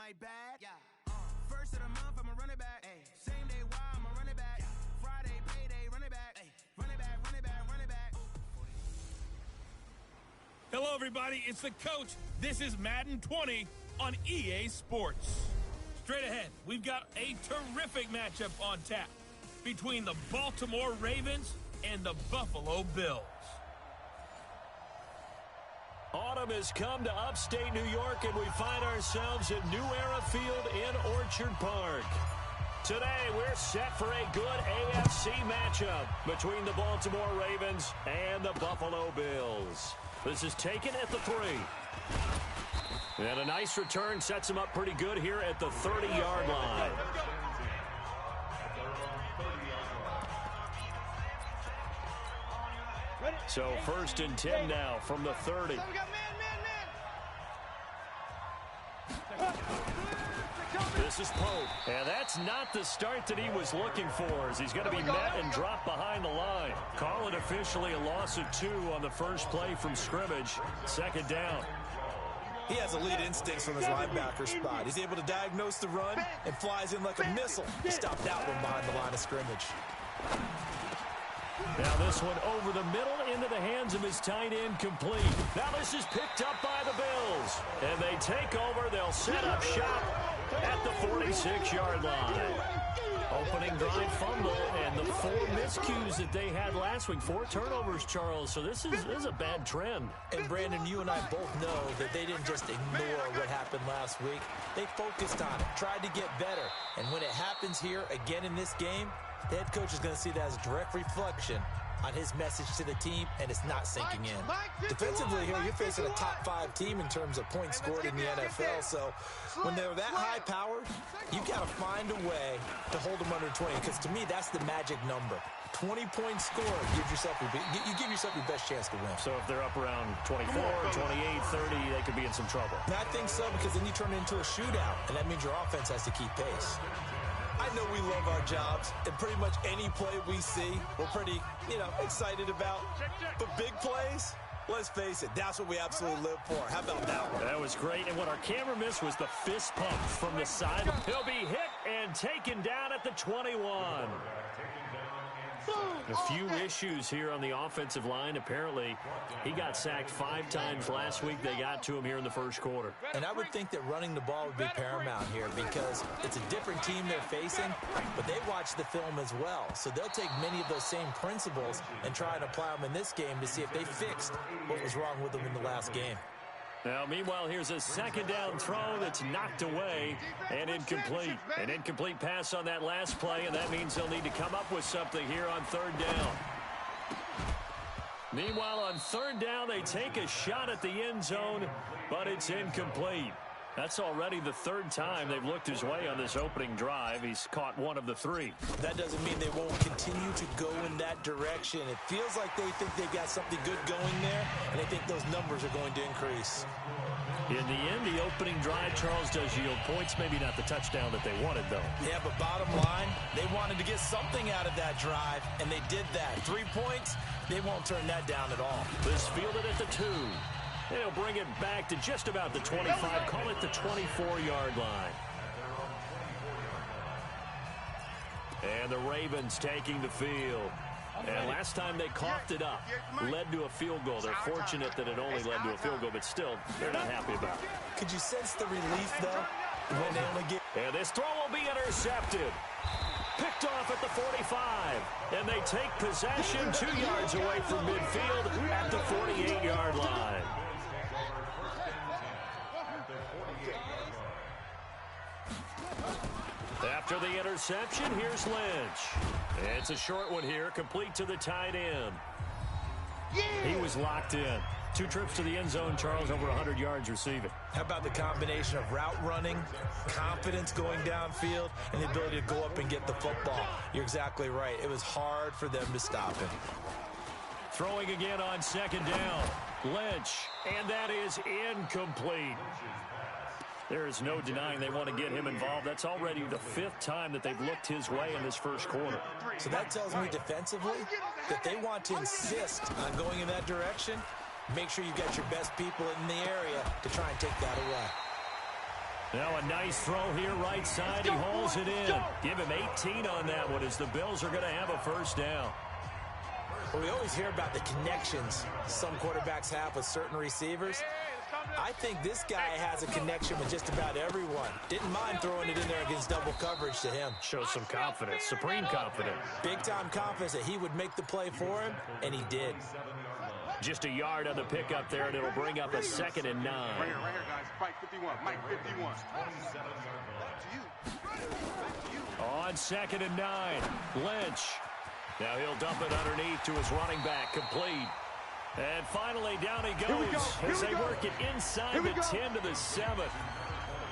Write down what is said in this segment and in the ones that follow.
my bad. Yeah. First of the month, I'm a running back. Ay. Same day, why I'm a running back. Yeah. Friday, payday, running back. Ay. Running back, running back, running back. Hello, everybody. It's the coach. This is Madden 20 on EA Sports. Straight ahead, we've got a terrific matchup on tap between the Baltimore Ravens and the Buffalo Bills. Autumn has come to upstate New York, and we find ourselves at New Era Field in Orchard Park. Today, we're set for a good AFC matchup between the Baltimore Ravens and the Buffalo Bills. This is taken at the 3. And a nice return sets him up pretty good here at the 30-yard line. So 1st and 10 now from the 30. This is Pope. And that's not the start that he was looking for, as he's going to be met and dropped behind the line. Call it officially a loss of 2 on the first play from scrimmage. 2nd down. He has elite instincts from his linebacker spot. He's able to diagnose the run and flies in like a missile. He stopped that one behind the line of scrimmage. Now this one over the middle into the hands of his tight end, complete. Now this is picked up by the Bills. And they take over. They'll set up shop at the 46-yard line. Opening drive fumble, and the 4 miscues that they had last week. 4 turnovers, Charles. So this is a bad trend. And Brandon, you and I both know that they didn't just ignore what happened last week. They focused on it, tried to get better. And when it happens here again in this game, the head coach is going to see that as a direct reflection on his message to the team, and it's not sinking in. Defensively here, you're facing a top 5 team in terms of points scored in the NFL, so when they're that high-powered, you got to find a way to hold them under 20, because to me, that's the magic number. 20 points scored, you give yourself your best chance to win. So if they're up around 24, 28, 30, they could be in some trouble. And I think so, because then you turn it into a shootout, and that means your offense has to keep pace. I know we love our jobs, and pretty much any play we see, we're pretty, excited about. But big plays, let's face it, that's what we absolutely live for. How about that one? That was great, and what our camera missed was the fist pump from the side. He'll be hit and taken down at the 21. A few issues here on the offensive line. Apparently, he got sacked 5 times last week. They got to him here in the first quarter. And I would think that running the ball would be paramount here, because it's a different team they're facing, but they watch the film as well. So they'll take many of those same principles and try and apply them in this game to see if they fixed what was wrong with them in the last game. Now, meanwhile, here's a 2nd down throw that's knocked away and incomplete. An incomplete pass on that last play, and that means they'll need to come up with something here on 3rd down. Meanwhile, on 3rd down, they take a shot at the end zone, but it's incomplete. That's already the 3rd time they've looked his way on this opening drive. He's caught 1 of the 3. That doesn't mean they won't continue to go in that direction. It feels like they think they've got something good going there, and they think those numbers are going to increase. In the end, the opening drive, Charles, does yield points. Maybe not the touchdown that they wanted, though. Yeah, but bottom line, they wanted to get something out of that drive, and they did that. 3 points, they won't turn that down at all. This fielded at the 2. They'll bring it back to just about the 25. Call it the 24-yard line. And the Ravens taking the field. And last time they coughed it up, led to a field goal. They're fortunate that it only led to a field goal, but still, they're not happy about it. Could you sense the relief, though, when they only get... And this throw will be intercepted. Picked off at the 45. And they take possession 2 yards away from midfield at the 48-yard line. After the interception, here's Lynch. It's a short one here, complete to the tight end. He was locked in. 2 trips to the end zone, Charles, over 100 yards receiving. How about the combination of route running, confidence going downfield, and the ability to go up and get the football? You're exactly right. It was hard for them to stop him. Throwing again on 2nd down. Lynch, and that is incomplete. There is no denying they want to get him involved. That's already the 5th time that they've looked his way in this first quarter. So that tells me defensively that they want to insist on going in that direction. Make sure you've got your best people in the area to try and take that away. Now a nice throw here right side. He hauls it in. Give him 18 on that one as the Bills are going to have a first down. Well, we always hear about the connections some quarterbacks have with certain receivers. I think this guy has a connection with just about everyone. Didn't mind throwing it in there against double coverage to him. Shows some confidence, supreme confidence. Big-time confidence that he would make the play for him, and he did. Just a yard on the pickup there, and it'll bring up a 2nd and 9. Right here, guys. Mike 51. Mike 51. On 2nd and 9, Lynch. Now he'll dump it underneath to his running back, complete. And finally, down he goes as they work it inside the 10 to the 7.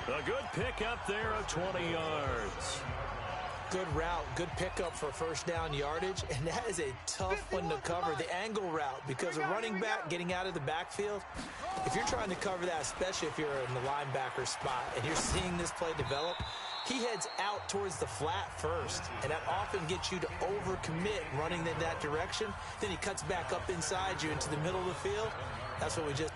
A good pickup there of 20 yards. Good route, good pickup for first down yardage, and that is a tough one to cover, the angle route, because a running back getting out of the backfield, if you're trying to cover that, especially if you're in the linebacker spot and you're seeing this play develop, he heads out towards the flat first, and that often gets you to overcommit running in that direction. Then he cuts back up inside you into the middle of the field. That's what we just...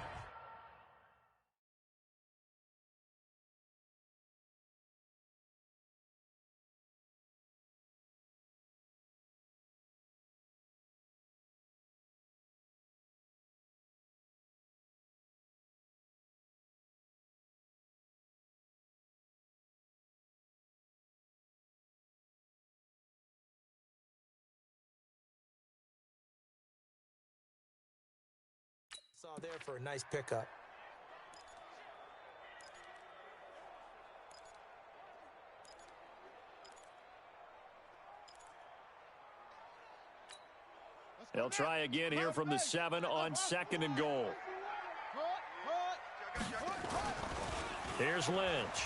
saw there for a nice pickup. They'll try again here from the 7 on 2nd and goal. Here's Lynch.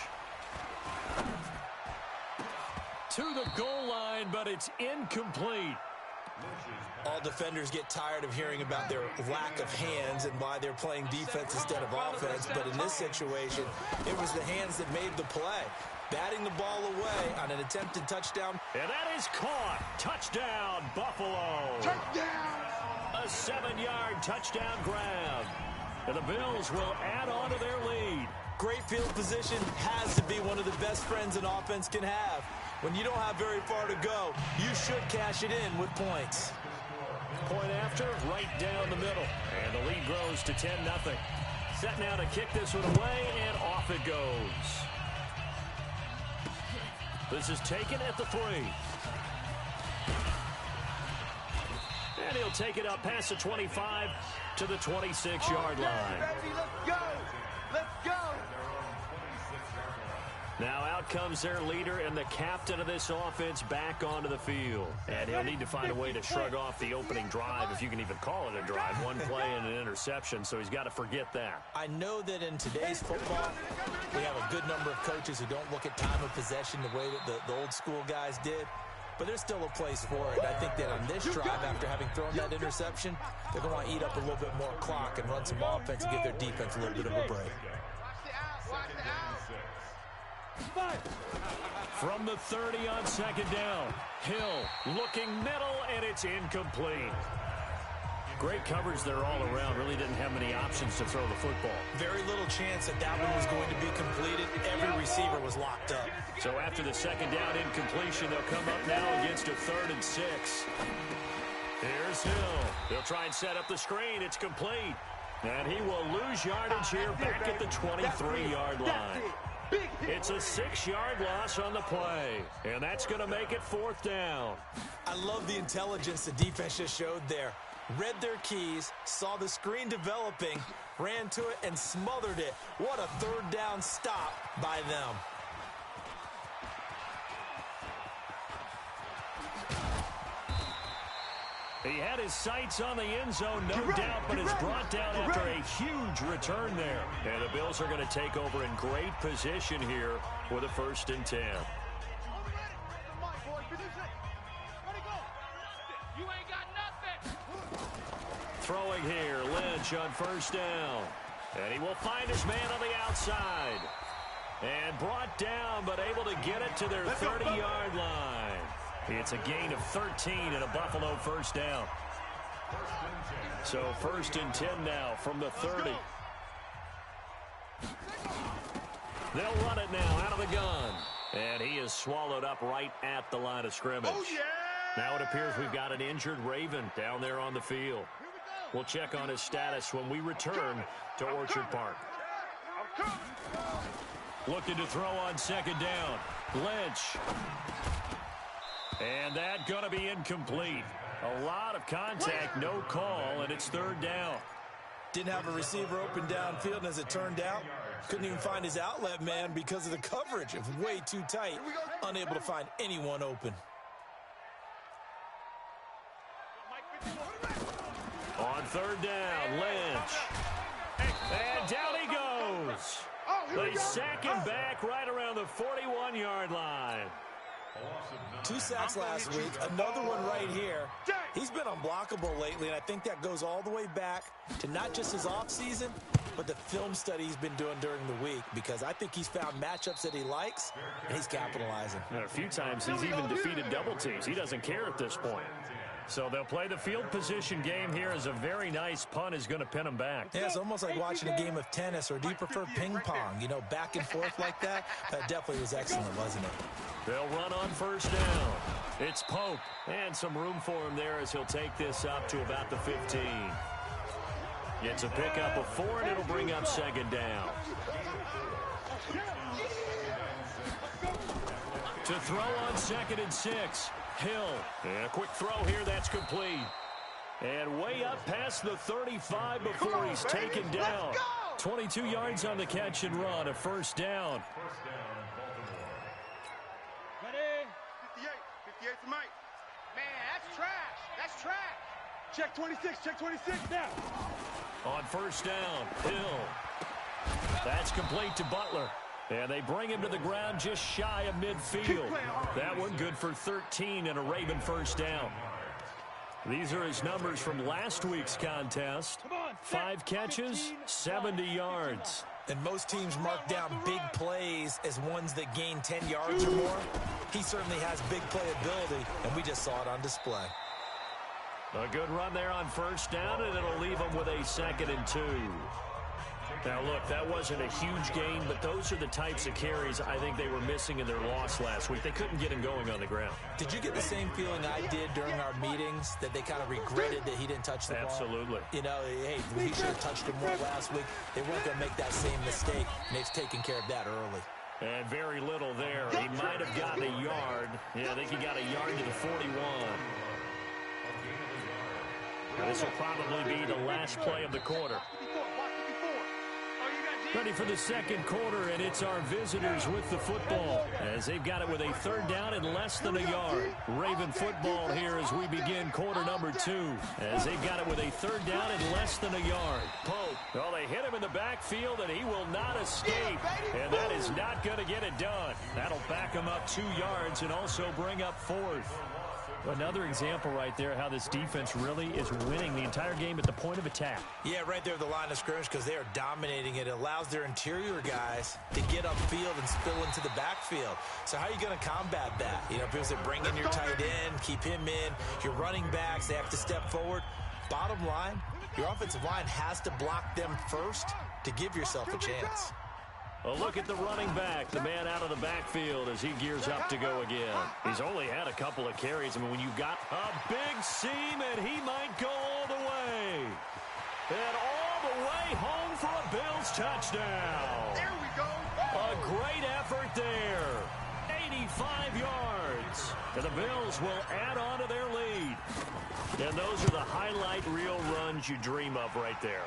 To the goal line, but it's incomplete. All defenders get tired of hearing about their lack of hands and why they're playing defense instead of offense. But in this situation, it was the hands that made the play. Batting the ball away on an attempted touchdown. And that is caught. Touchdown, Buffalo. Touchdown! A 7-yard touchdown grab. And the Bills will add on to their lead. Great field position has to be one of the best friends an offense can have. When you don't have very far to go, you should cash it in with points. Point after, right down the middle. And the lead grows to 10-0. Set now to kick this one away, and off it goes. This is taken at the 3. And he'll take it up past the 25 to the 26-yard line. Baby, let's go! Let's go! Now out comes their leader and the captain of this offense back onto the field. And he'll need to find a way to shrug off the opening drive, if you can even call it a drive. One play and an interception, so he's got to forget that. I know that in today's football, we have a good number of coaches who don't look at time of possession the way that the old school guys did. But there's still a place for it. I think that on this drive, after having thrown that interception, they're going to want to eat up a little bit more clock and run some offense and give their defense a little bit of a break. From the 30 on 2nd down, Hill looking middle, and it's incomplete. Great coverage there all around. Really didn't have many options to throw the football. Very little chance that that one was going to be completed. Every receiver was locked up. So after the 2nd down incompletion, they'll come up now against a 3rd and 6. Here's Hill. They'll try and set up the screen. It's complete. And he will lose yardage here back at the 23-yard line. It's a 6-yard loss on the play, and that's going to make it 4th down. I love the intelligence the defense just showed there. Read their keys, saw the screen developing, ran to it, and smothered it. What a 3rd down stop by them. He had his sights on the end zone, no doubt, but is brought down after a huge return there. And the Bills are going to take over in great position here with a 1st and 10. Throwing here, Lynch on 1st down. And he will find his man on the outside. And brought down, but able to get it to their 30-yard line. It's a gain of 13 and a Buffalo 1st down. So 1st and 10 now from the 30. They'll run it now out of the gun. And he is swallowed up right at the line of scrimmage. Oh, yeah! Now it appears we've got an injured Raven down there on the field. We'll check on his status when we return to Orchard Park. Looking to throw on second down. Lynch. And that going to be incomplete. A lot of contact, no call, and it's third down. Didn't have a receiver open downfield, and as it turned out, couldn't even find his outlet man because of the coverage. It was way too tight. Unable to find anyone open. On third down, Lynch. And down he goes. They sack him back right around the 41-yard line. 2 sacks last week, another one right here. He's been unblockable lately, and I think that goes all the way back to not just his offseason, but the film study he's been doing during the week, because I think he's found matchups that he likes, and he's capitalizing. A few times he's even defeated double teams. He doesn't care at this point. So they'll play the field position game here as a very nice punt is going to pin him back. Yeah, it's almost like watching a game of tennis, or do you prefer ping pong? You know, back and forth like that? That definitely was excellent, wasn't it? They'll run on first down. It's Pope, and some room for him there as he'll take this up to about the 15. Gets a pickup of 4, and it'll bring up second down. To throw on second and 6. Hill. And a quick throw here, that's complete. And way up past the 35 before he's taken down. 22 yards on the catch and run, a first down. Ready? 58 for Mike. Man, that's trash. That's trash. Check 26, check 26 now. On first down, Hill. That's complete to Butler. And they bring him to the ground just shy of midfield. That one good for 13 and a Raven first down. These are his numbers from last week's contest. 5 catches, 70 yards. And most teams mark down big plays as ones that gain 10 yards or more. He certainly has big playability, and we just saw it on display. A good run there on first down, and it'll leave him with a 2nd and 2. Now, look, that wasn't a huge gain, but those are the types of carries I think they were missing in their loss last week. They couldn't get him going on the ground. Did you get the same feeling I did during our meetings, that they kind of regretted that he didn't touch the ball? Absolutely. You know, hey, we should have touched him more last week. They weren't going to make that same mistake, and they've taken care of that early. And very little there. He might have gotten a yard. Yeah, I think he got a yard to the 41. Now, this will probably be the last play of the quarter. Ready for the second quarter, and it's our visitors with the football as they've got it with a third down and less than a yard. Raven football here as we begin quarter number 2 as they've got it with a third down and less than a yard. Pope, well, they hit him in the backfield, and he will not escape, and that is not going to get it done. That'll back him up 2 yards and also bring up 4th. Another example right there how this defense really is winning the entire game at the point of attack. Yeah, right there at the line of scrimmage, because they are dominating it. It allows their interior guys to get upfield and spill into the backfield. So how are you going to combat that? You know, because they bring in your tight end, keep him in. Your running backs, they have to step forward. Bottom line, your offensive line has to block them first to give yourself a chance. A look at the running back, the man out of the backfield as he gears up to go again. He's only had a couple of carries. I mean, when you've got a big seam, and he might go all the way. And all the way home for a Bills touchdown. There we go. A great effort there. 85 yards. And the Bills will add on to their lead. And those are the highlight reel runs you dream of right there.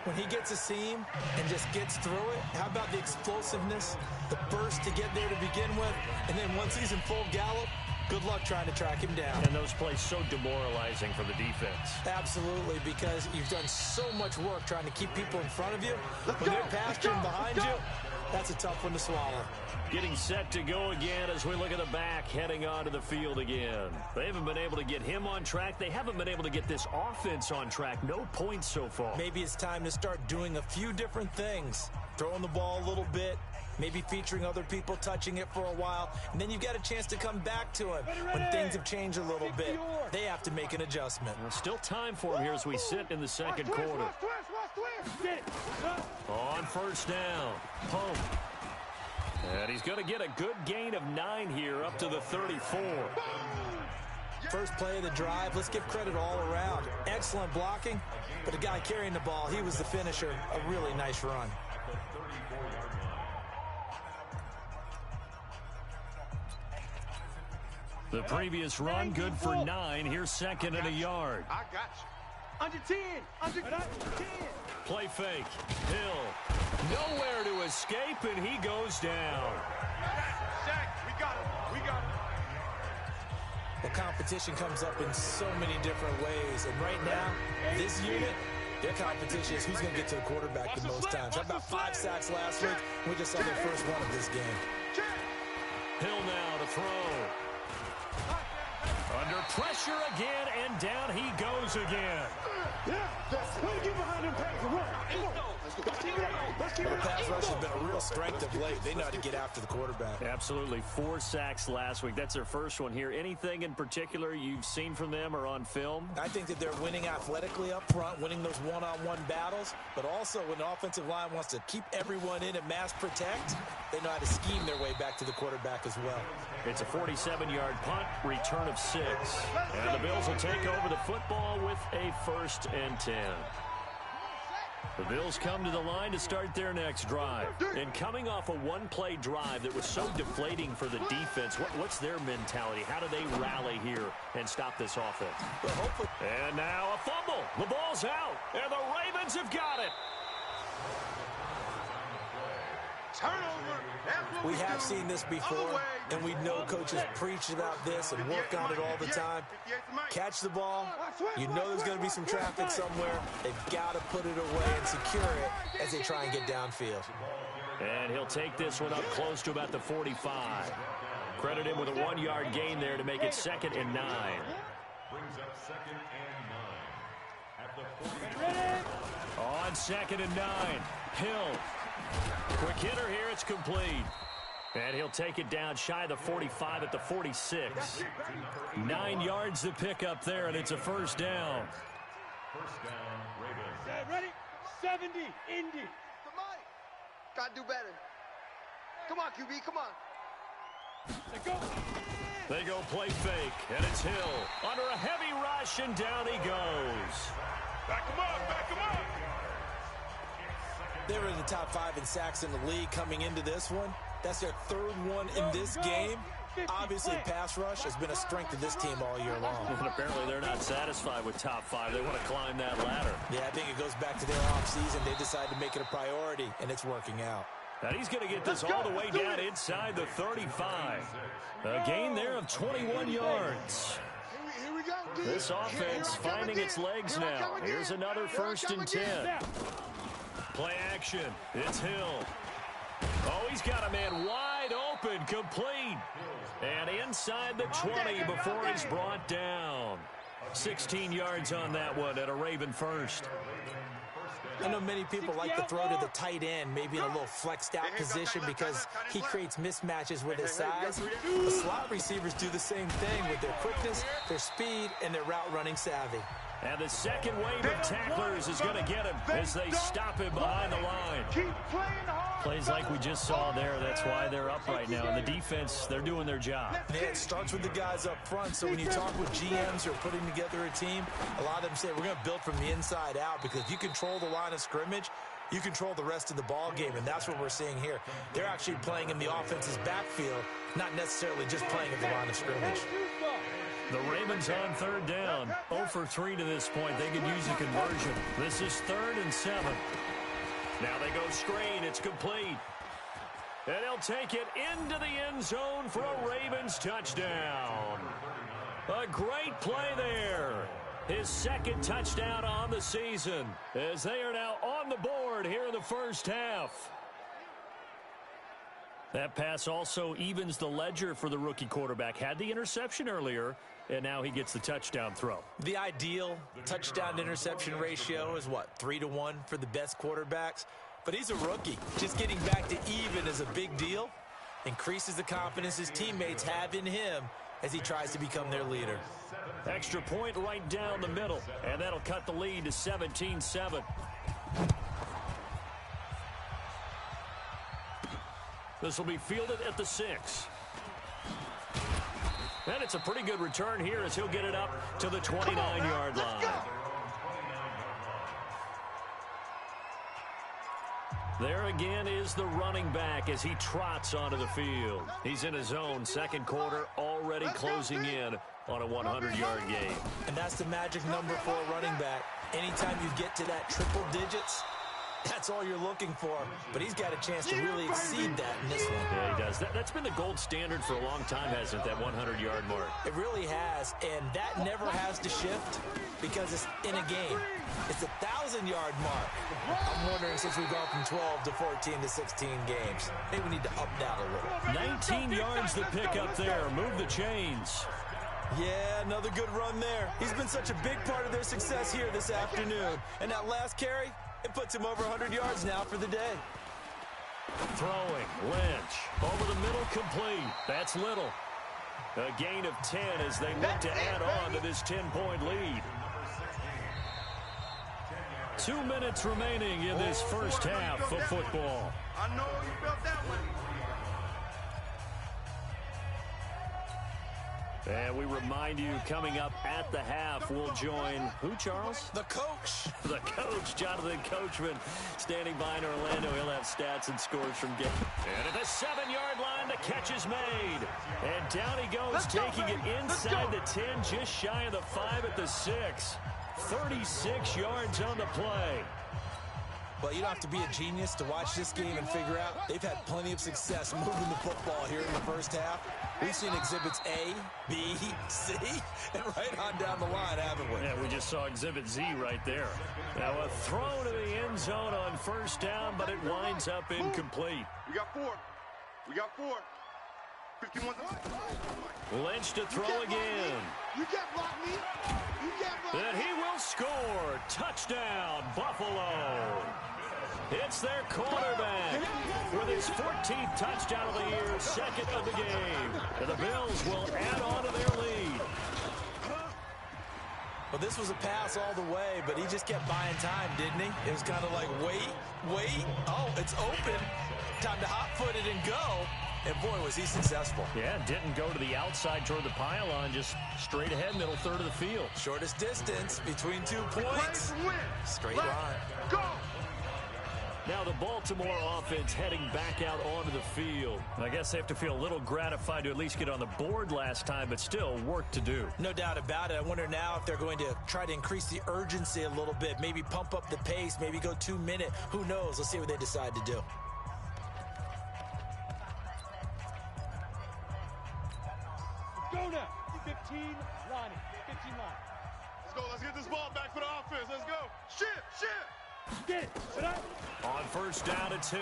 When he gets a seam and just gets through it, how about the explosiveness, the burst to get there to begin with, and then once he's in full gallop, good luck trying to track him down. And those plays so demoralizing for the defense. Absolutely, because you've done so much work trying to keep people in front of you. When they're pasturing behind you, that's a tough one to swallow. Getting set to go again as we look at the back, heading onto the field again. They haven't been able to get him on track. They haven't been able to get this offense on track. No points so far. Maybe it's time to start doing a few different things. Throwing the ball a little bit, maybe featuring other people touching it for a while, and then you've got a chance to come back to him when things have changed a little bit. They have to make an adjustment. Well, still time for him here as we sit in the second quarter. On first down, Pope. And he's going to get a good gain of 9 here up to the 34. First play of the drive, let's give credit all around. Excellent blocking, but the guy carrying the ball, he was the finisher. A really nice run. The previous run, good for 9. Here's second and a yard. I got you. Under 10. Under 10. Play fake. Hill. Nowhere to escape, and he goes down. Shaq, we got him. We got him. The competition comes up in so many different ways. And right now, this unit, their competition is who's going to get to the quarterback the most times. How about 5 sacks last week? We just saw their first one of this game. Hill now to throw. Under pressure again, and down he goes again. The pass rush has been a real strength of late. They know how to get after the quarterback. Absolutely. 4 sacks last week. That's their first one here. Anything in particular you've seen from them or on film? I think that they're winning athletically up front, winning those one-on-one battles, but also when the offensive line wants to keep everyone in and mass protect, they know how to scheme their way back to the quarterback as well. It's a 47-yard punt, return of 6. And the Bills will take over the football with a 1st and 10. The Bills come to the line to start their next drive. And coming off a one-play drive that was so deflating for the defense, what's their mentality? How do they rally here and stop this offense? Well, hopefully. And now a fumble. The ball's out, and the Ravens have got it. Turnover. We have seen this before, and we know coaches preach about this and work on it all the time. Catch the ball. You know there's going to be some traffic somewhere. They've got to put it away and secure it as they try and get downfield. And he'll take this one up close to about the 45. Credit him with a 1-yard gain there to make it 2nd and 9. Brings up 2nd and 9 at the 40. On 2nd and 9, Hill. Quick hitter here, it's complete. And he'll take it down shy of the 45 at the 46. 9 yards to pick up there, and it's a 1st down. First down, Ravens. Ready? 70, Indy. Gotta do better. Come on, QB, come on. They go play fake, and it's Hill. Under a heavy rush, and down he goes. Back him up, back him up. They were in the top 5 in sacks in the league coming into this one. That's their 3rd one in this game. Obviously, pass rush has been a strength of this team all year long. And apparently they're not satisfied with top 5. They want to climb that ladder. Yeah, I think it goes back to their offseason. They decided to make it a priority, and it's working out. And he's going to get this all the way down inside the 35. A gain there of 21 yards. Here we go. This offense finding its legs now. Here's another 1st and 10. Play action. It's Hill. Oh, he's got a man wide open, complete. And inside the 20 before he's brought down. 16 yards on that one at a Raven 1st. I know many people like to throw to the tight end, maybe in a little flexed out position because he creates mismatches with his size. The slot receivers do the same thing with their quickness, their speed, and their route running savvy. And the second wave of tacklers is going to get him as they stop him behind the line. Plays like we just saw there. That's why they're up right now. And the defense, they're doing their job. Yeah, it starts with the guys up front. So when you talk with GMs who are putting together a team, a lot of them say we're going to build from the inside out because if you control the line of scrimmage, you control the rest of the ball game, and that's what we're seeing here. They're actually playing in the offense's backfield, not necessarily just playing at the line of scrimmage. The Ravens on 3rd down. 0 for 3 to this point. They could use a conversion. This is 3rd and 7. Now they go screen. It's complete. And he'll take it into the end zone for a Ravens touchdown. A great play there. His 2nd touchdown on the season as they are now on the board here in the 1st half. That pass also evens the ledger for the rookie quarterback. Had the interception earlier, and now he gets the touchdown throw. The ideal touchdown-to-interception ratio is, what, 3-to-1 for the best quarterbacks? But he's a rookie. Just getting back to even is a big deal. Increases the confidence his teammates have in him as he tries to become their leader. Extra point right down the middle, and that'll cut the lead to 17-7. This will be fielded at the 6. And it's a pretty good return here as he'll get it up to the 29-yard line. There again is the running back as he trots onto the field. He's in his own second quarter, already closing in on a 100-yard game. And that's the magic number for a running back. Anytime you get to that triple digits, that's all you're looking for. But he's got a chance to really exceed that in this one. Yeah, he does. That's been the gold standard for a long time, hasn't it, that 100-yard mark? It really has, and that never has to shift because it's in a game. It's a 1,000-yard mark. I'm wondering, since we've gone from 12 to 14 to 16 games, maybe we need to up that a little. 19 yards to pick up there. Move the chains. Yeah, another good run there. He's been such a big part of their success here this afternoon. And that last carry, it puts him over 100 yards now for the day. Throwing, Lynch, over the middle, complete. That's Little. A gain of 10 as they look to add on to this 10-point lead. 2 minutes remaining in this first half of football. I know you felt that one. And we remind you, coming up at the half, we'll join who, Charles? The coach. The coach, Jonathan Coachman, standing by in Orlando. He'll have stats and scores from game. And at the 7-yard line, the catch is made. And down he goes, taking it inside the 10, just shy of the 5 at the 6. 36 yards on the play. Well, you don't have to be a genius to watch this game and figure out they've had plenty of success moving the football here in the first half. We've seen exhibits A, B, C, and right on down the line, haven't we? Yeah, we just saw exhibit Z right there. Now a throw to the end zone on first down, but it winds up incomplete. We got 4. We got 4. 51. Lynch to throw again. You can't block me. You can't block me. And he will score. Touchdown, Buffalo. It's their quarterback with his 14th touchdown of the year, second of the game. And the Bills will add on to their lead. Well, this was a pass all the way, but he just kept buying time, didn't he? It was kind of like, wait. Oh, it's open. Time to hot-foot it and go. And, boy, was he successful. Yeah, didn't go to the outside toward the pylon, just straight ahead, middle third of the field. Shortest distance between 2 points. Straight line. Go! Now the Baltimore offense heading back out onto the field. I guess they have to feel a little gratified to at least get on the board last time, but still work to do. No doubt about it. I wonder now if they're going to try to increase the urgency a little bit, maybe pump up the pace, maybe go 2-minute. Who knows? Let's see what they decide to do. Go now. 15 line. 15 line. Let's go. Let's get this ball back for the offense. Let's go. Shit. Get it. On first down, it's Hill.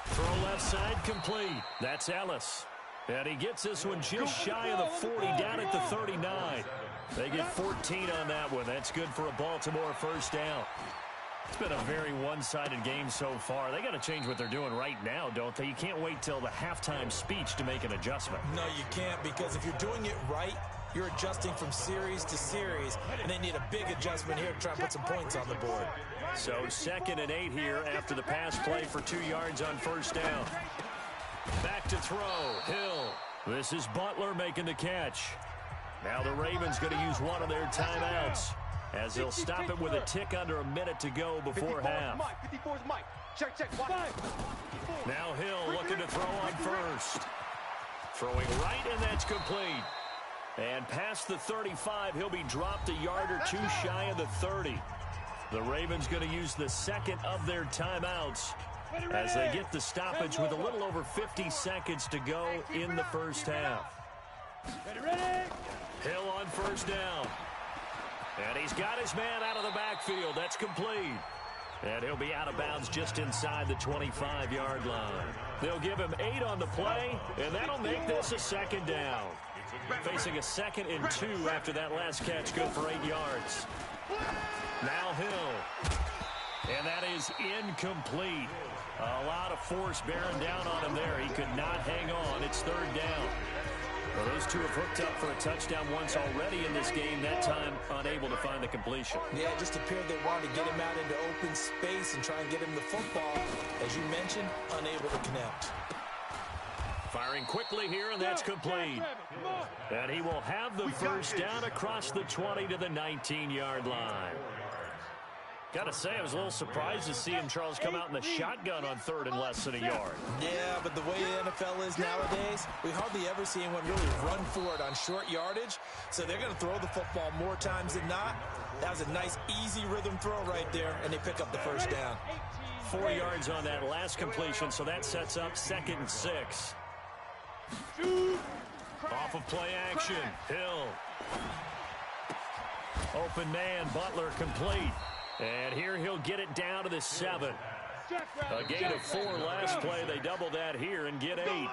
Throw left side, complete. That's Ellis. And he gets this one just shy of the 40, down at the 39. They get 14 on that one. That's good for a Baltimore first down. It's been a very one-sided game so far. They got to change what they're doing right now, don't they? You can't wait till the halftime speech to make an adjustment. No, you can't, because if you're doing it right, you're adjusting from series to series, and they need a big adjustment here to try and put some points on the board. So 2nd and 8 here after the pass play for 2 yards on first down. Back to throw. Hill. This is Butler making the catch. Now the Ravens going to use one of their timeouts, as they'll stop it with a tick under a minute to go before half. 54 is Mike. Check. Now Hill looking to throw on first. Throwing right, and that's complete. And past the 35, he'll be dropped a yard or 2 shy of the 30. The Ravens going to use the second of their timeouts as they get the stoppage with a little over 50 seconds to go in the first half. Hill on first down. And he's got his man out of the backfield. That's complete. And he'll be out of bounds just inside the 25-yard line. They'll give him 8 on the play, and that'll make this a second down. Facing a 2nd and 2 after that last catch, good for 8 yards. Now Hill. And that is incomplete. A lot of force bearing down on him there. He could not hang on. It's 3rd down. Well, those two have hooked up for a touchdown once already in this game, that time unable to find the completion. Yeah, it just appeared they wanted to get him out into open space and try and get him the football. As you mentioned, unable to connect. Firing quickly here, and that's complete. And he will have the first down across the 20 to the 19-yard line. Got to say, I was a little surprised to see him, Charles, come out in the shotgun on 3rd and less than a yard. Yeah, but the way the NFL is nowadays, we hardly ever see anyone really run for it on short yardage. So they're going to throw the football more times than not. That was a nice, easy rhythm throw right there, and they pick up the first down. 4 yards on that last completion, so that sets up 2nd and 6. Off of play action, Hill. Open man, Butler complete. And here he'll get it down to the 7. A gain of 4 last play. They double that here and get 8.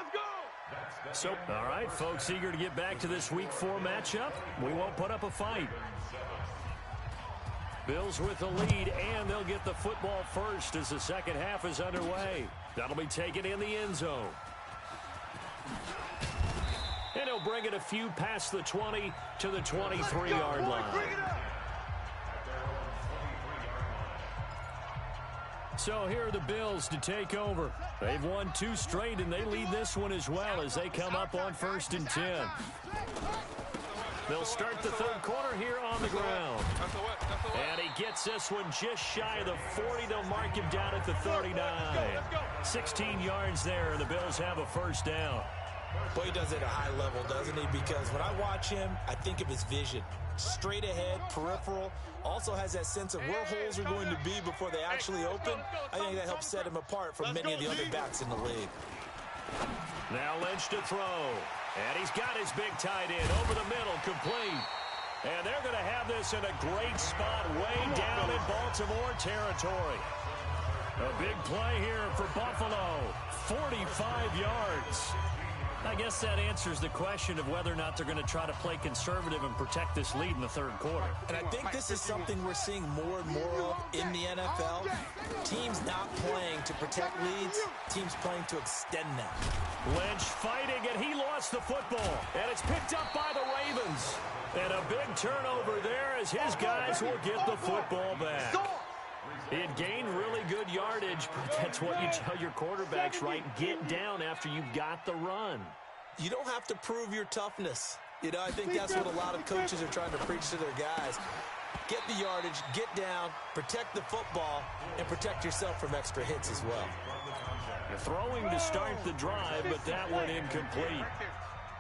So, all right, folks, eager to get back to this Week 4 matchup. We won't put up a fight. Bills with the lead, and they'll get the football first as the second half is underway. That'll be taken in the end zone. And he'll bring it a few past the 20 to the 23-yard line. So here are the Bills to take over. They've won 2 straight, and they lead this one as well as they come up on 1st and 10. They'll start the 3rd quarter here on the ground. And he gets this one just shy of the 40. They'll mark him down at the 39. 16 yards there, and the Bills have a first down. Boy, he does it at a high level, doesn't he? Because when I watch him, I think of his vision. Straight ahead, peripheral. Also has that sense of where holes are going to be before they actually open. I think that helps set him apart from many of the other backs in the league. Now Lynch to throw. And he's got his big tight end over the middle, complete. And they're going to have this in a great spot way down in Baltimore territory. A big play here for Buffalo. 45 yards. I guess that answers the question of whether or not they're going to try to play conservative and protect this lead in the 3rd quarter. And I think this is something we're seeing more and more of in the NFL. Teams not playing to protect leads, teams playing to extend them. Lynch fighting, and he lost the football. And it's picked up by the Ravens. And a big turnover there as his guys will get the football back. He had gained really good yardage, but that's what you tell your quarterbacks, right? Get down after you've got the run. You don't have to prove your toughness. You know, I think that's what a lot of coaches are trying to preach to their guys. Get the yardage, get down, protect the football, and protect yourself from extra hits as well. You're throwing to start the drive, but that one incomplete.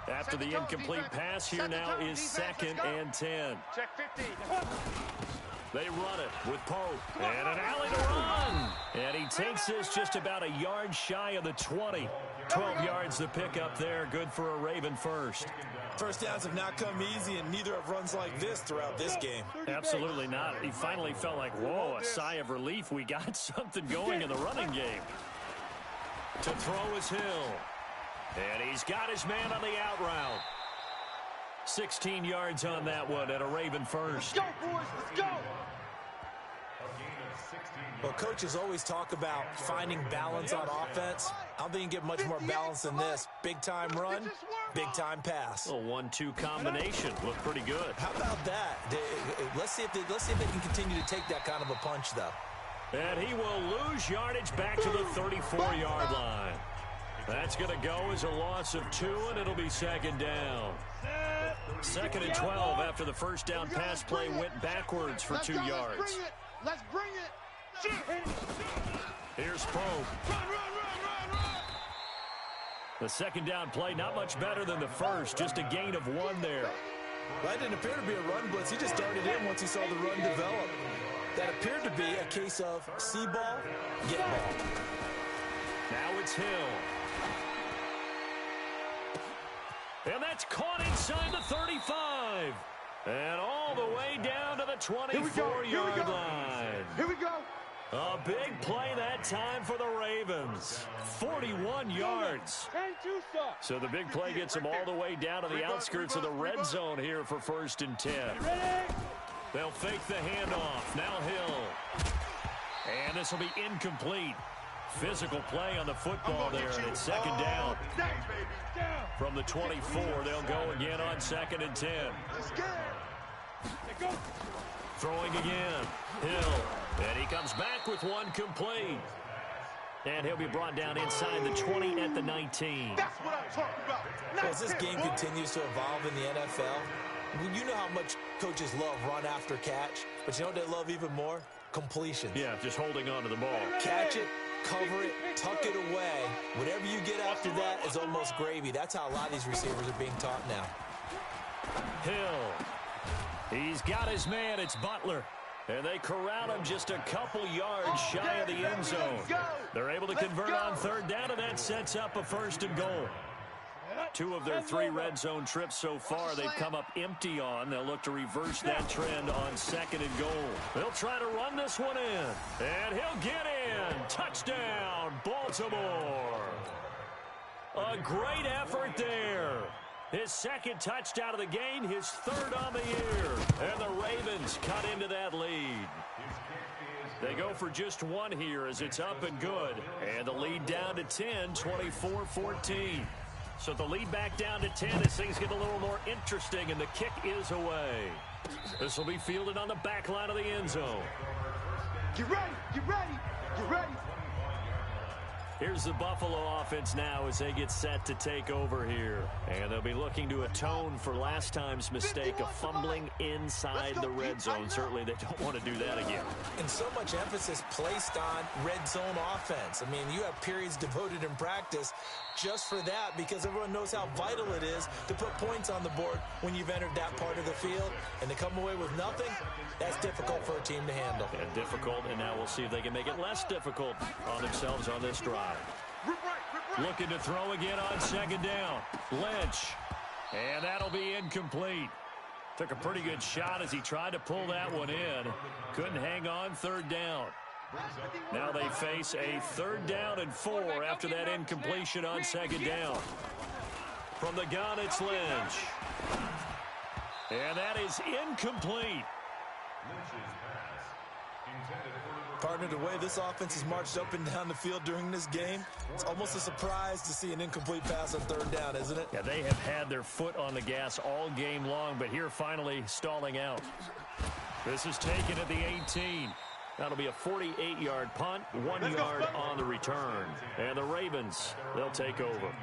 After the incomplete pass, here now is 2nd and 10. Check 15. They run it with Pope. And an alley to run. And he takes this just about a yard shy of the 20. 12 yards to pick up there. Good for a Raven first. First downs have not come easy, and neither have runs like this throughout this game. Absolutely not. He finally felt like, whoa, a sigh of relief. We got something going in the running game. To throw is Hill. And he's got his man on the out route. 16 yards on that one and a Raven first. Let's go, boys. Let's go. Well, coaches always talk about finding balance on offense. I don't think you can get much more balance than this. Big-time run, big-time pass. A 1-2 combination. Looked pretty good. How about that? Let's see if they can continue to take that kind of a punch, though. And he will lose yardage back to the 34-yard line. That's going to go as a loss of 2, and it'll be 2nd down. 2nd and 12 after the first down pass play went backwards for 2 yards. Let's bring it. Here's Pope. The 2nd down play, not much better than the first, just a gain of 1 there. Well, that didn't appear to be a run blitz. He just darted in once he saw the run develop. That appeared to be a case of see ball, get ball. Now it's Hill. And that's caught inside the 35. And all the way down to the 24-yard line. Here we go. A big play that time for the Ravens. 41 yards. So the big play gets them all the way down to the outskirts of the red zone here for 1st and 10. They'll fake the handoff. Now Hill. And this will be incomplete. Physical play on the football there, and it's 2nd down. From the 24, they'll go again on 2nd and 10. Throwing again. Hill. And he comes back with one complete. And he'll be brought down inside the 20 at the 19. That's what I'm talking about. As this game continues to evolve in the NFL, you know how much coaches love run after catch, but you know what they love even more? Completion. Yeah, just holding on to the ball. Catch it, cover it, tuck it away. Whatever you get after that is almost gravy. That's how a lot of these receivers are being taught now. Hill. He's got his man. It's Butler. And they corral him just a couple yards shy of the end zone. They're able to convert on third down, and that sets up a 1st and goal. 2 of their 3 red zone trips so far they've come up empty on. They'll look to reverse that trend on 2nd and goal. They'll try to run this one in. And he'll get in. Touchdown, Baltimore. A great effort there. His 2nd touchdown of the game, his 3rd on the year. And the Ravens cut into that lead. They go for just 1 here as it's up and good. And the lead down to 10, 24-14. So the lead back down to 10 as things get a little more interesting, and the kick is away. This will be fielded on the back line of the end zone. Get ready, get ready, get ready. Here's the Buffalo offense now as they get set to take over here. And they'll be looking to atone for last time's mistake of fumbling inside the red zone. Certainly they don't want to do that again. And so much emphasis placed on red zone offense. I mean, you have periods devoted in practice just for that because everyone knows how vital it is to put points on the board when you've entered that part of the field. And to come away with nothing, that's difficult for a team to handle. And difficult, and now we'll see if they can make it less difficult on themselves on this drive. Looking to throw again on 2nd down. Lynch. And that'll be incomplete. Took a pretty good shot as he tried to pull that one in. Couldn't hang on 3rd down. Now they face a 3rd down and 4 after that incompletion on 2nd down. From the gun, it's Lynch. And that is incomplete. Partner, the way this offense has marched up and down the field during this game, it's almost a surprise to see an incomplete pass on 3rd down, isn't it? Yeah, they have had their foot on the gas all game long, but here finally stalling out. This is taken at the 18. That'll be a 48-yard punt, 1 yard on the return. And the Ravens, they'll take over.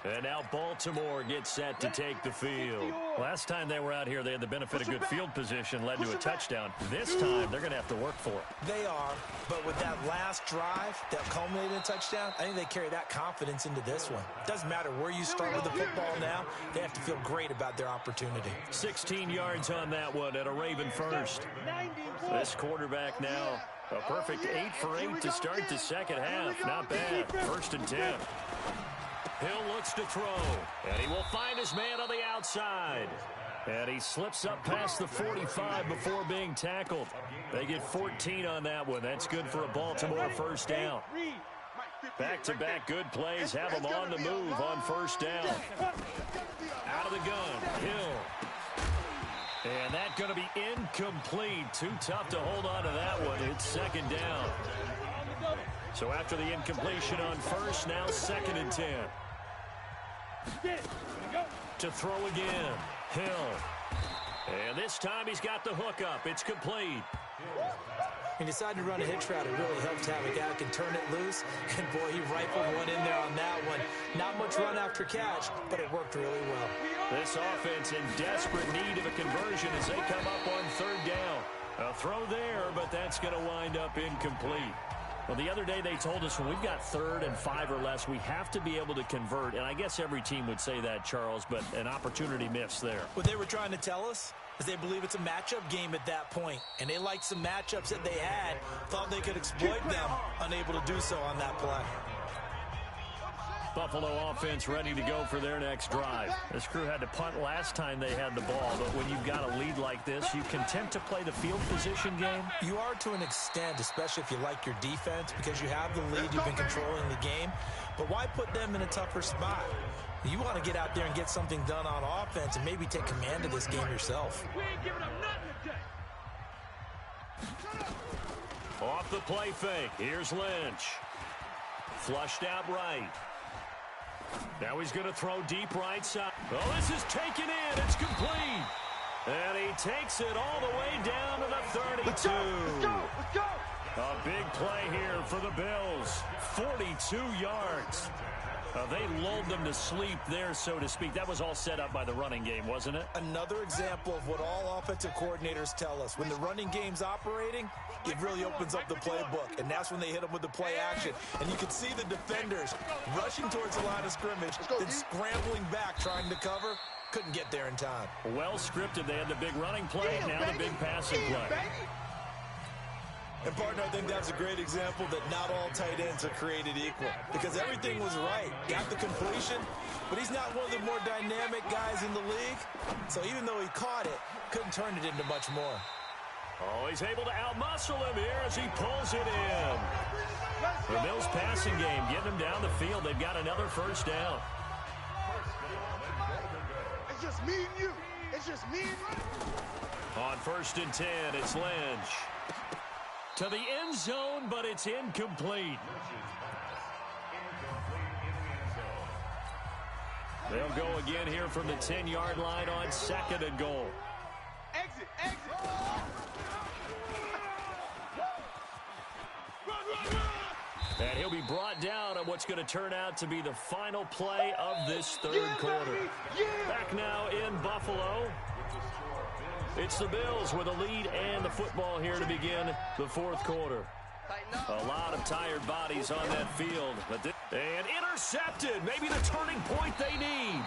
And now Baltimore gets set to take the field. Last time they were out here, they had the benefit of good field position, led to a touchdown. This time, they're going to have to work for it. They are, but with that last drive that culminated in a touchdown, I think they carry that confidence into this one. Doesn't matter where you start with the football now, they have to feel great about their opportunity. 16 yards on that one at a Raven first. This quarterback now, a perfect 8 for 8 to start the second half. Not bad. 1st and 10. Hill looks to throw, and he will find his man on the outside. And he slips up past the 45 before being tackled. They get 14 on that one. That's good for a Baltimore 1st down. Back-to-back good plays have them on the move on 1st down. Out of the gun, Hill. And that's going to be incomplete. Too tough to hold on to that one. It's 2nd down. So after the incompletion on 1st, now 2nd and 10. To throw again, Hill. And this time he's got the hook up. It's complete. He decided to run a hitch route. It really helped to have a guy who can turn it loose. And, boy, he rifled one in there on that one. Not much run after catch, but it worked really well. This offense in desperate need of a conversion as they come up on 3rd down. A throw there, but that's going to wind up incomplete. Well, the other day they told us when we've got 3rd and 5 or less, we have to be able to convert. And I guess every team would say that, Charles, but an opportunity missed there. What they were trying to tell us is they believe it's a matchup game at that point. And they liked some matchups that they had, thought they could exploit them, unable to do so on that play. Buffalo offense ready to go for their next drive. This crew had to punt last time they had the ball, but when you've got a lead like this, you content to play the field position game? You are to an extent, especially if you like your defense, because you have the lead, you've been controlling the game. But why put them in a tougher spot? You want to get out there and get something done on offense and maybe take command of this game yourself. We ain't giving up nothing today. Off the play fake, here's Lynch. Flushed out right. Now he's going to throw deep right side. Oh, this is taken in. It's complete. And he takes it all the way down to the 32. Let's go. Let's go. A Big play here for the Bills. 42 yards. They lulled them to sleep there, so to speak. That was all set up by the running game, wasn't it? Another example of what all offensive coordinators tell us. When the running game's operating, it really opens up the playbook, and that's when they hit them with the play action. And you can see the defenders rushing towards the line of scrimmage, then scrambling back, trying to cover. Couldn't get there in time. Well scripted. They had the big running play, now the big passing play. And, partner, I think that's a great example that not all tight ends are created equal, because everything was right. Got the completion, but he's not one of the more dynamic guys in the league. So even though he caught it, couldn't turn it into much more. Oh, he's able to outmuscle him here as he pulls it in. The Bills passing game getting him down the field. They've got another first down. It's just me and you. It's just me and you. On 1st and 10, it's Lynch. To the end zone, but it's incomplete. They'll go again here from the 10-yard line on 2nd and goal. Exit, exit. And he'll be brought down on what's going to turn out to be the final play of this third quarter. Back now in Buffalo. It's the Bills with a lead and the football here to begin the fourth quarter. A lot of tired bodies on that field. And intercepted. Maybe the turning point they need.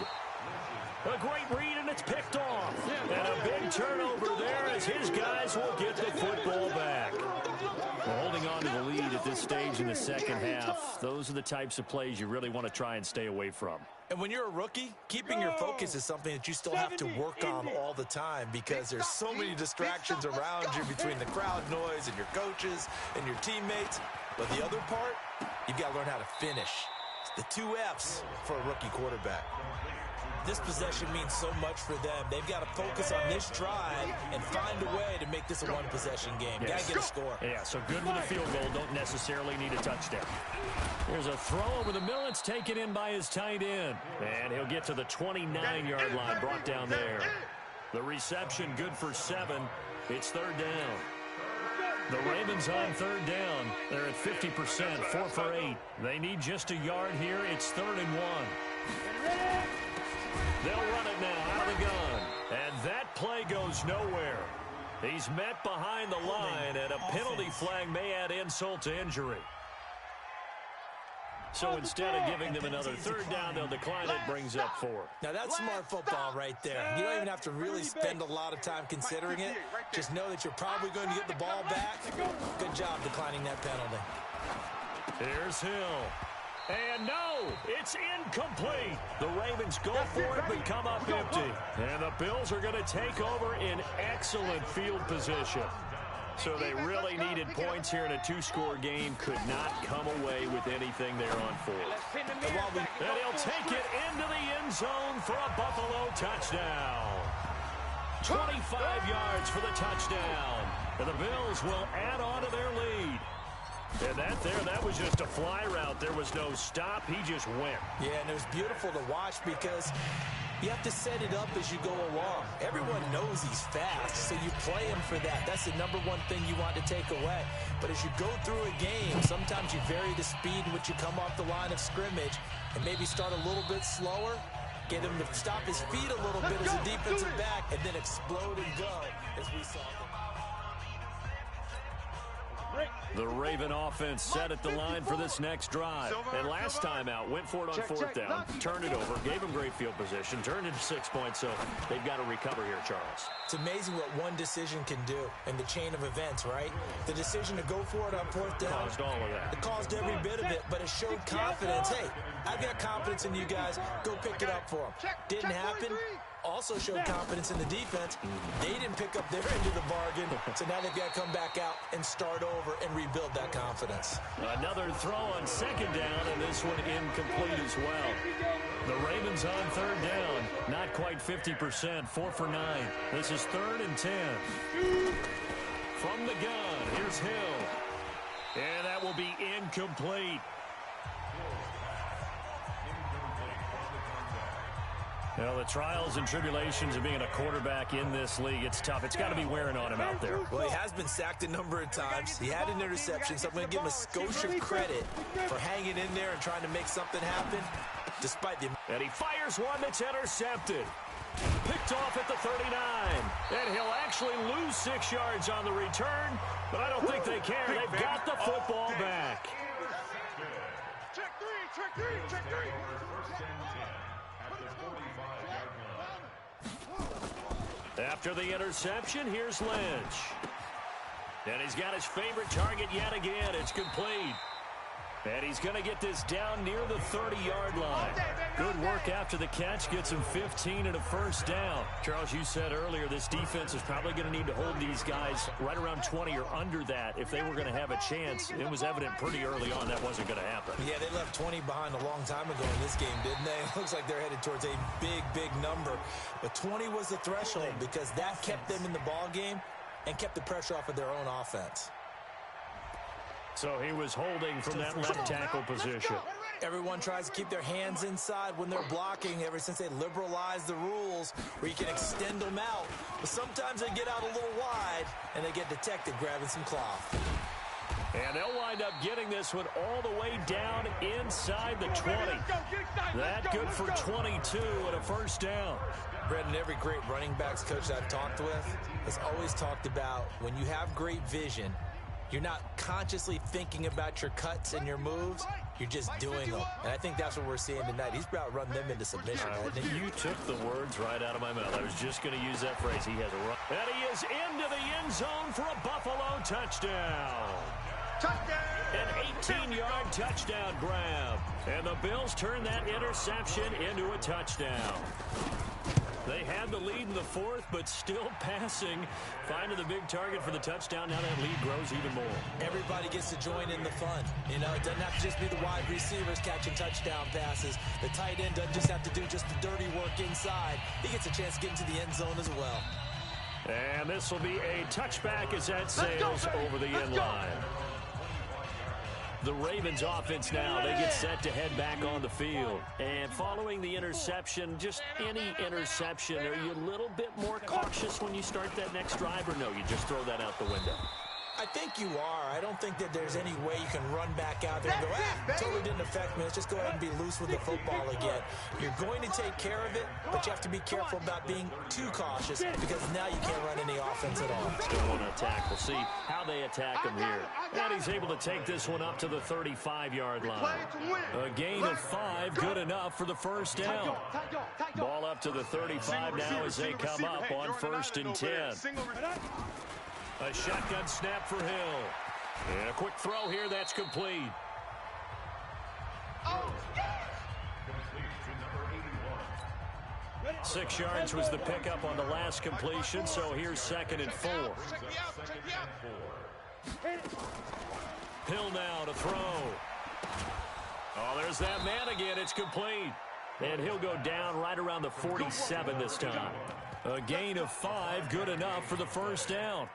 A great read, and it's picked off. And a big turnover there as his guys will get the football back. Well, holding on to the lead at this stage in the second half, those are the types of plays you really want to try and stay away from. And when you're a rookie, keeping your focus is something that you still have to work on all the time, because there's so many distractions around you between the crowd noise and your coaches and your teammates. But the other part, you've got to learn how to finish. It's the 2 F's for a rookie quarterback. This possession means so much for them. They've got to focus on this drive and find a way to make this a one-possession game. Yes. Got to get a score. Yeah, so good with a field goal. Don't necessarily need a touchdown. Here's a throw over the middle. It's taken in by his tight end. And he'll get to the 29-yard line, brought down there. The reception good for 7. It's 3rd down. The Ravens on 3rd down. They're at 50%, 4 for 8. They need just a yard here. It's 3rd and 1. They'll run it now out of the gun. And that play goes nowhere. He's met behind the line, and a penalty flag may add insult to injury. So instead of giving them another 3rd down, they'll decline it. Brings up 4. Now that's smart football right there. You don't even have to really spend a lot of time considering it. Just know that you're probably going to get the ball back. Good job declining that penalty. Here's Hill. And no, it's incomplete. The Ravens go for it but come up empty. And the Bills are going to take over in excellent field position. So they really needed points here in a 2-score game. Could not come away with anything there on 4th. And he'll take it into the end zone for a Buffalo touchdown. 25 yards for the touchdown. And the Bills will add on to their lead. And that was just a fly route. There was no stop. He just went. Yeah, and it was beautiful to watch because you have to set it up as you go along. Everyone knows he's fast, so you play him for that. That's the number one thing you want to take away. But as you go through a game, sometimes you vary the speed in which you come off the line of scrimmage and maybe start a little bit slower, get him to stop his feet a little bit as a defensive back, and then explode and go as we saw. The Raven offense set at the line for this next drive. And last time out, went for it on 4th down, turned it over, gave him great field position, turned it to 6 points, so they've got to recover here, Charles. It's amazing what one decision can do in the chain of events, right? The decision to go for it on 4th down. Caused all of that. It caused every bit of it, but it showed confidence. Hey, I've got confidence in you guys. Go pick it up for them. Didn't happen. Also showed confidence in the defense. They didn't pick up their end of the bargain, so now they've got to come back out and start over and rebuild that confidence. Another throw on 2nd down, and this one incomplete as well. The Ravens on 3rd down, not quite 50%, 4 for 9. This is 3rd and 10. From the gun, here's Hill. And that will be incomplete. Well, the trials and tribulations of being a quarterback in this league, it's tough. It's got to be wearing on him out there. Well, he has been sacked a number of times. He had an interception, so I'm going to give him a skosh of credit for hanging in there and trying to make something happen, despite the... And he fires one that's intercepted. Picked off at the 39. And he'll actually lose 6 yards on the return, but I don't think they care. They've got the football back. Check three. First and 10 at the 45-yard line. After the interception, here's Lynch. And he's got his favorite target yet again. It's complete. And he's going to get this down near the 30-yard line. Good work after the catch. Gets him 15 and a first down. Charles, you said earlier this defense is probably going to need to hold these guys right around 20 or under that if they were going to have a chance. It was evident pretty early on that wasn't going to happen. Yeah, they left 20 behind a long time ago in this game, didn't they? It looks like they're headed towards a big number. But 20 was the threshold because that kept them in the ball game and kept the pressure off of their own offense. So he was holding from that left tackle position. Everyone tries to keep their hands inside when they're blocking ever since they liberalized the rules where you can extend them out. But sometimes they get out a little wide and they get detected grabbing some cloth. And they'll wind up getting this one all the way down inside the 20. That good for 22 and a first down. Brendan, every great running backs coach I've talked with has always talked about when you have great vision, you're not consciously thinking about your cuts and your moves. You're just doing them. And I think that's what we're seeing tonight. He's about run them into submission. You took the words right out of my mouth. I was just going to use that phrase. He has a run. And he is into the end zone for a Buffalo touchdown. An 18-yard touchdown grab. And the Bills turn that interception into a touchdown. They had the lead in the fourth, but still passing. Finding the big target for the touchdown. Now that lead grows even more. Everybody gets to join in the fun. You know, it doesn't have to just be the wide receivers catching touchdown passes. The tight end doesn't just have to do just the dirty work inside. He gets a chance to get into the end zone as well. And this will be a touchback as that sails over the end line. The Ravens offense now, they get set to head back on the field. And following the interception, just any interception, are you a little bit more cautious when you start that next drive, or no, you just throw that out the window? I think you are. I don't think that there's any way you can run back out there and go, totally didn't affect me. Let's just go ahead and be loose with the football again. You're going to take care of it, but you have to be careful about being too cautious because now you can't run any offense at all. Still want to attack. We'll see how they attack him here. And he's able to take this one up to the 35-yard line. A gain of 5, good enough for the first down. Ball up to the 35 now as they come up on 1st and 10. A shotgun snap for Hill. And a quick throw here, that's complete. Complete to number 81. 6 yards was the pickup on the last completion, so here's 2nd and 4. Hill now to throw. Oh, there's that man again. It's complete. And he'll go down right around the 47 this time. A gain of 5, good enough for the first down.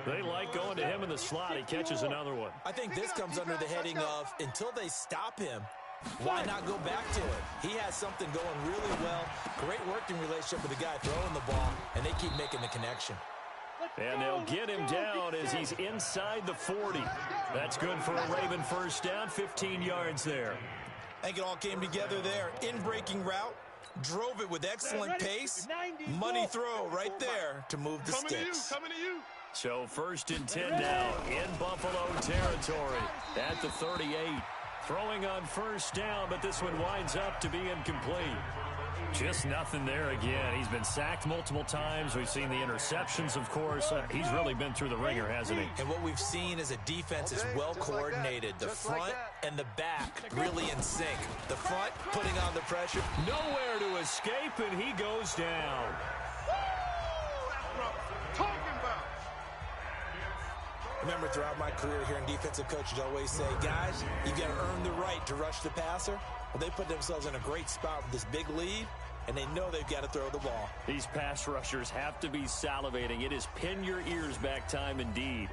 They like going to him in the slot. He catches another one. I think this comes under the heading of, until they stop him, why not go back to it? He has something going really well. Great working relationship with the guy throwing the ball, and they keep making the connection. And they'll get him down as he's inside the 40. That's good for a Raven first down, 15 yards there. I think it all came together there. In-breaking route, drove it with excellent pace. Money throw right there to move the sticks. Coming to you. So 1st and 10 now in Buffalo territory at the 38. Throwing on first down, but this one winds up to be incomplete. Just nothing there again. He's been sacked multiple times. We've seen the interceptions, of course. He's really been through the ringer, hasn't he? And what we've seen is a defense is well coordinated. The front and the back really in sync. The front putting on the pressure. Nowhere to escape, and he goes down. Remember, throughout my career here in defensive coaches always say, guys, you got to earn the right to rush the passer. Well, they put themselves in a great spot with this big lead, and they know they've got to throw the ball. These pass rushers have to be salivating. It is pin your ears back time indeed.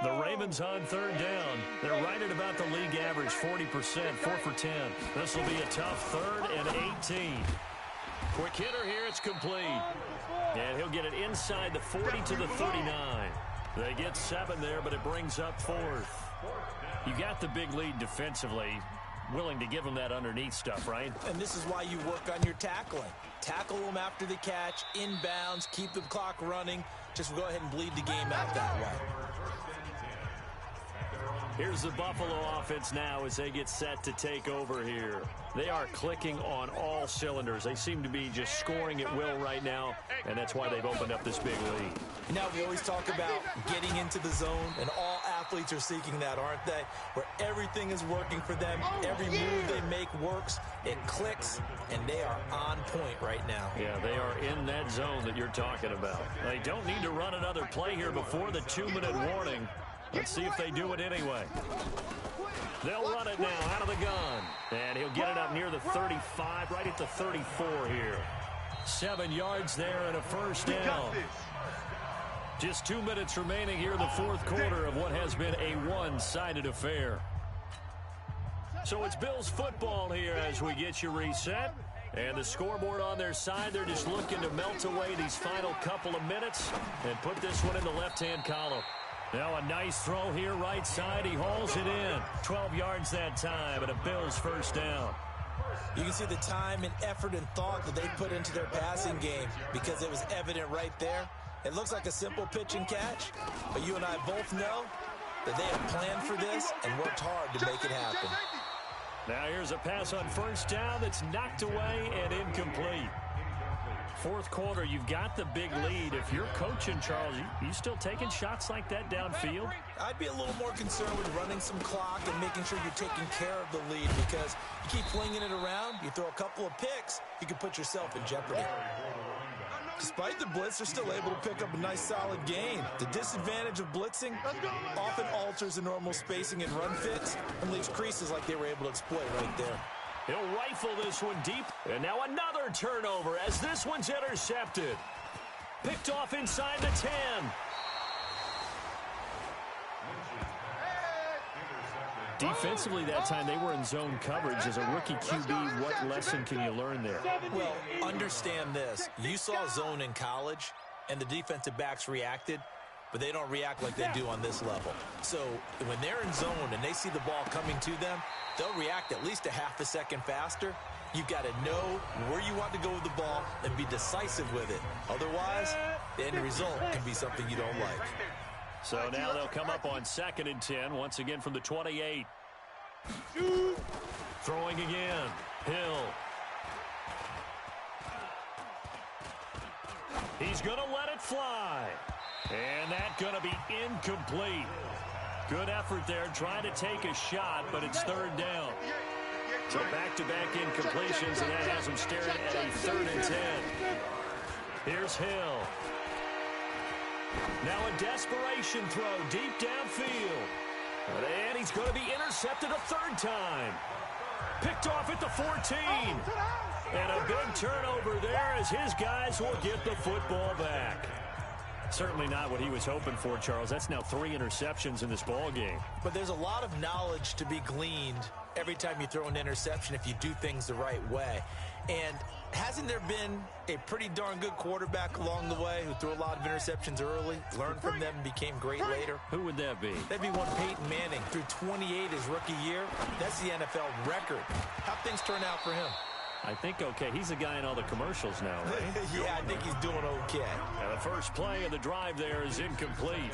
The Ravens on third down. They're right at about the league average, 40%, 4 for 10. This will be a tough 3rd and 18. Quick hitter here, it's complete. And he'll get it inside the 40 to the 39. They get 7 there, but it brings up 4th. You got the big lead defensively. Willing to give them that underneath stuff, right? And this is why you work on your tackling. Tackle them after the catch, inbounds, keep the clock running. Just go ahead and bleed the game out that way. Here's the Buffalo offense now as they get set to take over here. They are clicking on all cylinders. They seem to be just scoring at will right now, and that's why they've opened up this big lead. Now, we always talk about getting into the zone, and all athletes are seeking that, aren't they? Where everything is working for them. Every move they make works. It clicks, and they are on point right now. Yeah, they are in that zone that you're talking about. They don't need to run another play here before the 2-minute warning. Let's see if they do it anyway. They'll run it now out of the gun. And he'll get it up near the 35, right at the 34 here. 7 yards there and a first down. Just 2 minutes remaining here in the 4th quarter of what has been a one-sided affair. So it's Bills football here as we get you reset. And the scoreboard on their side, they're just looking to melt away these final couple of minutes and put this one in the left-hand column. Now a nice throw here right side. He hauls it in. 12 yards that time and a Bills first down. You can see the time and effort and thought that they put into their passing game because it was evident right there. It looks like a simple pitch and catch, but you and I both know that they have planned for this and worked hard to make it happen. Now here's a pass on first down that's knocked away and incomplete. 4th quarter, you've got the big lead. If you're coaching, Charles, you still taking shots like that downfield? I'd be a little more concerned with running some clock and making sure you're taking care of the lead because you keep flinging it around, you throw a couple of picks, you can put yourself in jeopardy. Despite the blitz, they're still able to pick up a nice solid gain. The disadvantage of blitzing often alters the normal spacing and run fits and leaves creases like they were able to exploit right there. He'll rifle this one deep. And now another turnover as this one's intercepted. Picked off inside the 10. Defensively that time, they were in zone coverage. As a rookie QB, what lesson can you learn there? Well, understand this. You saw zone in college, and the defensive backs reacted, but they don't react like they do on this level. So when they're in zone and they see the ball coming to them, they'll react at least a half a second faster. You've got to know where you want to go with the ball and be decisive with it. Otherwise, the end result can be something you don't like. So now they'll come up on 2nd and 10, once again from the 28. Throwing again. Hill. He's going to let it fly. And that's going to be incomplete. Good effort there, trying to take a shot, but it's 3rd down. So back-to-back incompletions, and that has him staring at a 3rd and 10. Here's Hill. Now a desperation throw deep downfield. And he's going to be intercepted a 3rd time. Picked off at the 14. And a big turnover there as his guys will get the football back. Certainly not what he was hoping for, Charles. That's now 3 interceptions in this ball game. But there's a lot of knowledge to be gleaned every time you throw an interception if you do things the right way. And hasn't there been a pretty darn good quarterback along the way who threw a lot of interceptions early, learned from them, and became great later? Who would that be? That'd be one Peyton Manning. Threw 28 his rookie year. That's the NFL record. How'd things turn out for him? I think okay. He's a guy in all the commercials now, right? Yeah, I think he's doing okay. And the first play of the drive there is incomplete.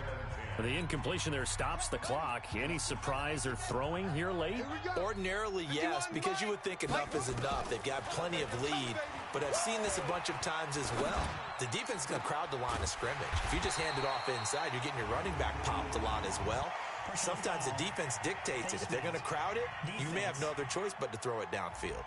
The incompletion there stops the clock. Any surprise they're throwing here late? Ordinarily, yes, because you would think enough is enough. They've got plenty of lead, but I've seen this a bunch of times as well. The defense is going to crowd the line of scrimmage. If you just hand it off inside, you're getting your running back popped a lot as well. Sometimes the defense dictates it. If they're going to crowd it, you may have no other choice but to throw it downfield.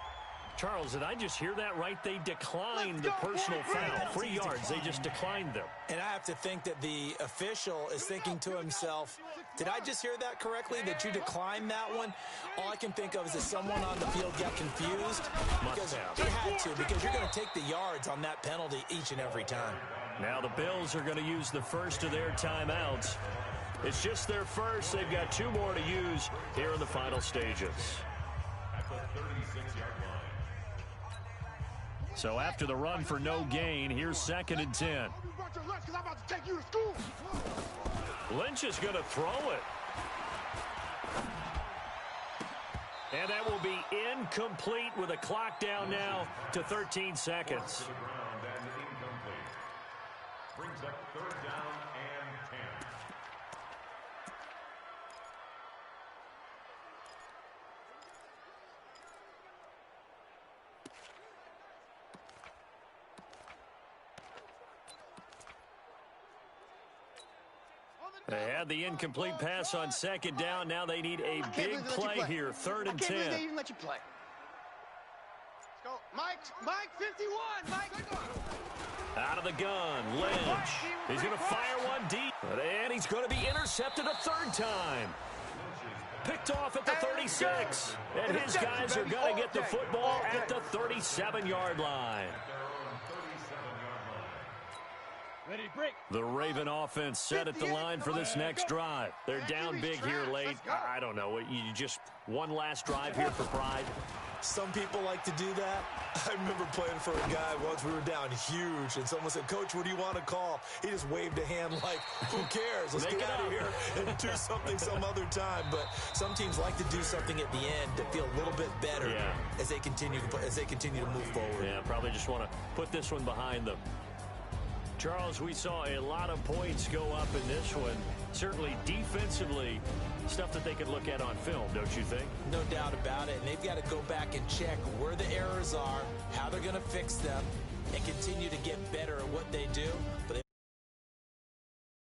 Charles, did I just hear that right? They declined the personal foul. 3 yards, they just declined them. And I have to think that the official is thinking to himself, did I just hear that correctly, that you declined that one? All I can think of is that someone on the field got confused. Because he had to, because you're going to take the yards on that penalty each and every time. Now the Bills are going to use the first of their timeouts. It's just their first. They've got 2 more to use here in the final stages. At the 36-yard line. So after the run for no gain, here's 2nd and 10. Lynch is going to throw it. And that will be incomplete with a clock down now to 13 seconds. To the ground and incomplete. Brings up 3rd down and 10. They had the incomplete pass on 2nd down. Now they need a big play here. 3rd and 10. I can't believe they even let you play. Let's go. Mike, 51. Mike. Out of the gun, Lynch. He's going to fire one deep. And he's going to be intercepted a 3rd time. Picked off at the 36. And his guys are going to get the football at the 37-yard line. Ready to break. The Raven offense set at the line for this next drive. They're down big here late. I don't know. You just one last drive here for pride. Some people like to do that. I remember playing for a guy once. We were down huge, and someone said, "Coach, what do you want to call?" He just waved a hand like, "Who cares? Let's get out of here and do something some other time." But some teams like to do something at the end to feel a little bit better as they continue to move forward. Yeah, probably just want to put this one behind them. Charles, we saw a lot of points go up in this one. Certainly defensively, stuff that they could look at on film, don't you think? No doubt about it. And they've got to go back and check where the errors are, how they're going to fix them, and continue to get better at what they do. But they